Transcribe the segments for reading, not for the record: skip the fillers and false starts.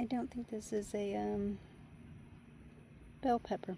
I don't think this is a bell pepper.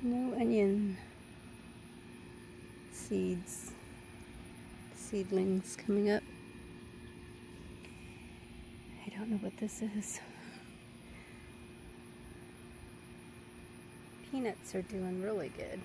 No onion seedlings coming up. I don't know what this is. Peanuts are doing really good.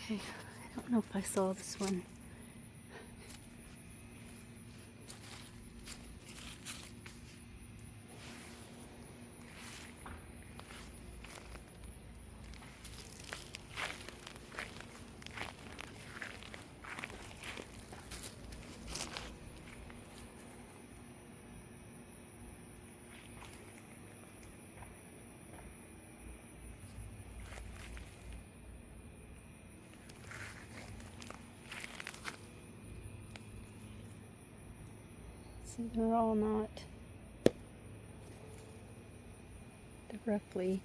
Okay, I don't know if I saw this one. So they're all not roughly.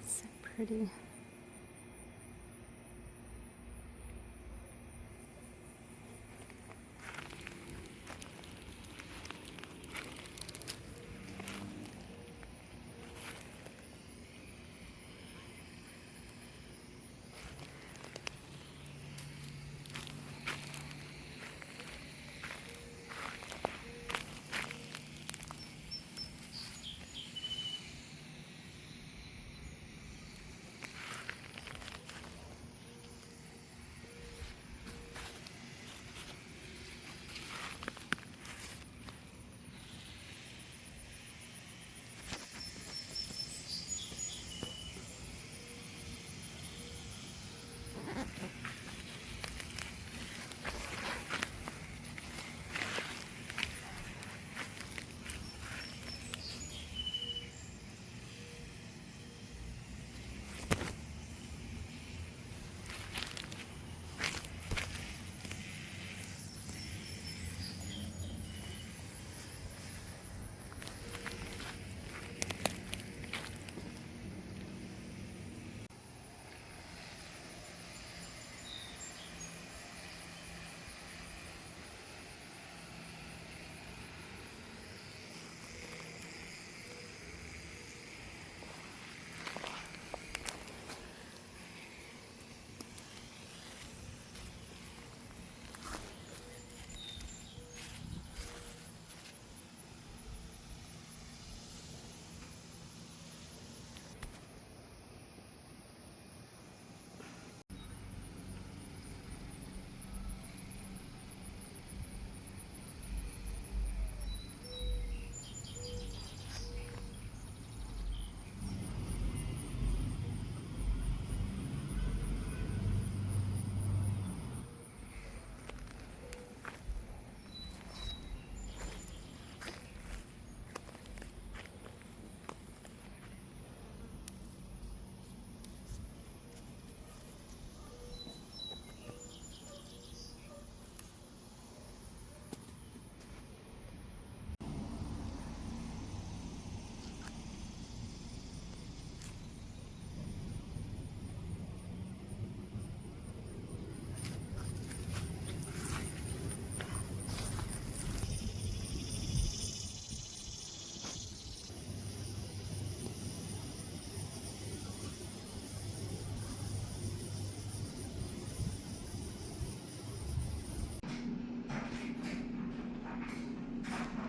So pretty.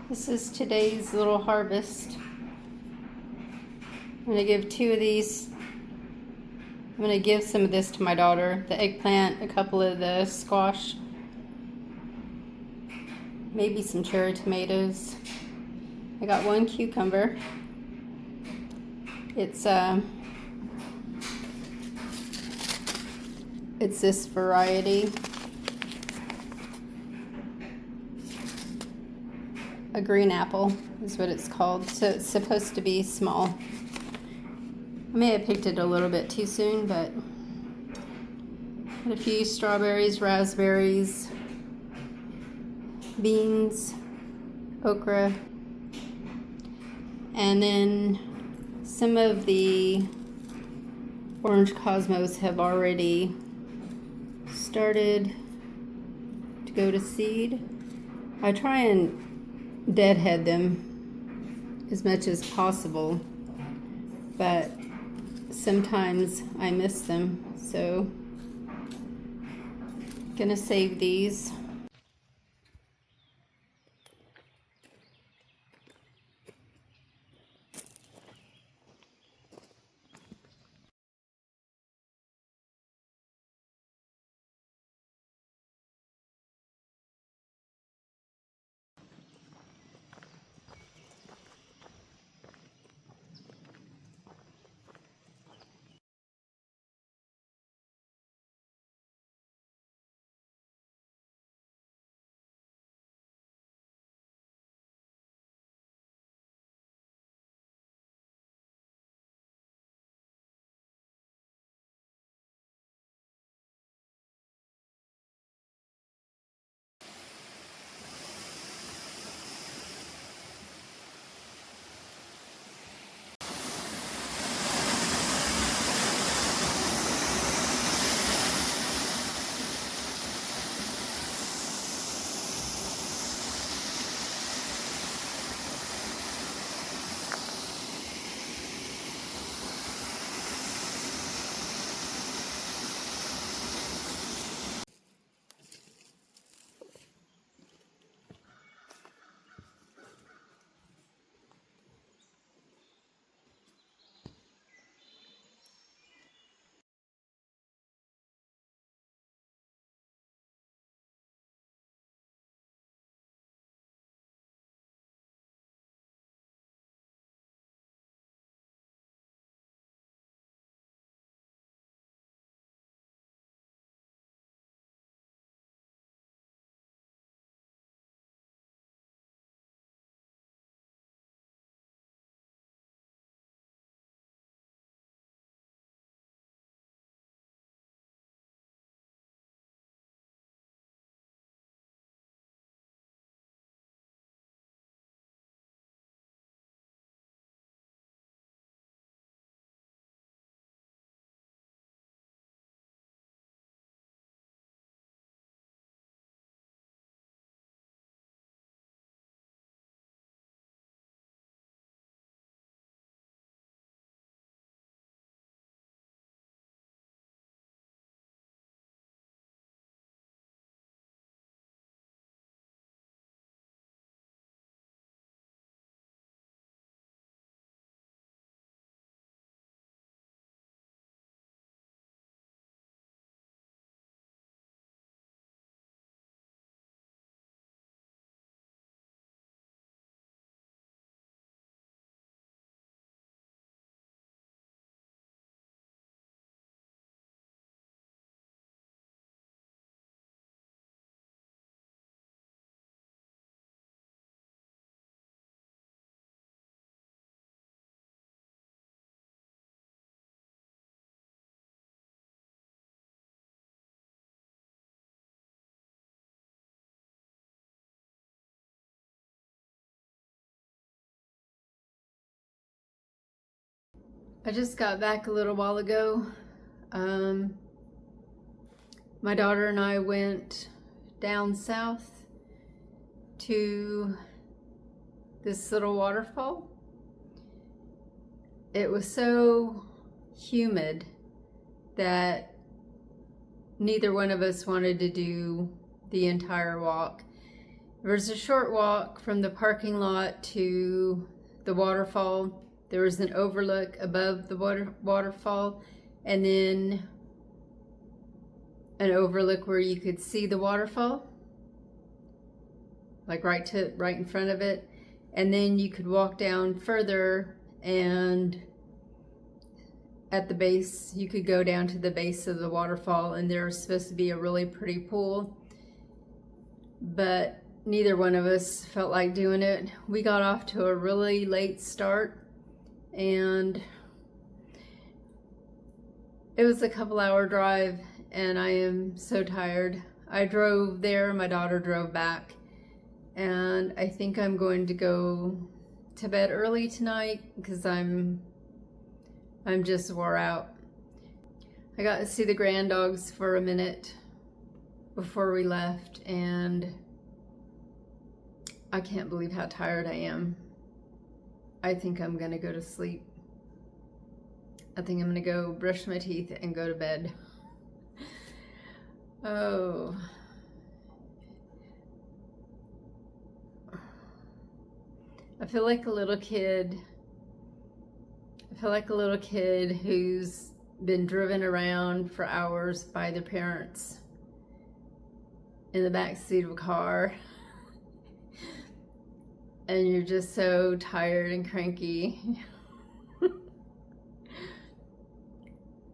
This is today's little harvest. I'm gonna give 2 of these. I'm gonna give some of this to my daughter, the eggplant, a couple of the squash, maybe some cherry tomatoes. I got 1 cucumber. It's this variety. A green apple is what it's called. So it's supposed to be small. I may have picked it a little bit too soon, but a few strawberries, raspberries, beans, okra, and then some of the orange cosmos have already started to go to seed. I try and deadhead them as much as possible, but sometimes I miss them. So gonna save these. I just got back a little while ago. My daughter and I went down south to this little waterfall. It was so humid that neither one of us wanted to do the entire walk. There was a short walk from the parking lot to the waterfall. There was an overlook above the waterfall, and then an overlook where you could see the waterfall, like right in front of it. And then you could walk down further, and at the base, you could go down to the base of the waterfall, and there was supposed to be a really pretty pool, but neither one of us felt like doing it. We got off to a really late start, and it was a couple-hour drive, and I am so tired. I drove there, my daughter drove back, and I think I'm going to go to bed early tonight because I'm just wore out. I got to see the grand dogs for a minute before we left, and I can't believe how tired I am. I think I'm gonna go to sleep. I think I'm gonna go brush my teeth and go to bed. Oh. I feel like a little kid. I feel like a little kid who's been driven around for hours by their parents in the back seat of a car. And you're just so tired and cranky.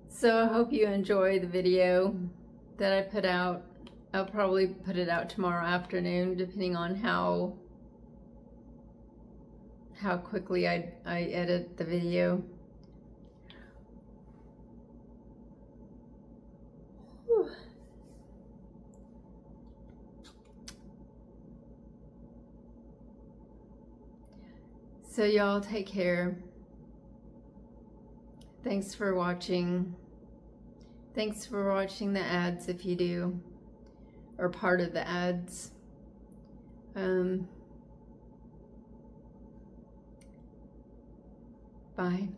So I hope you enjoy the video that I put out. I'll probably put it out tomorrow afternoon, depending on how quickly I edit the video. Whew. So y'all take care. Thanks for watching. Thanks for watching the ads if you do, or part of the ads. Bye.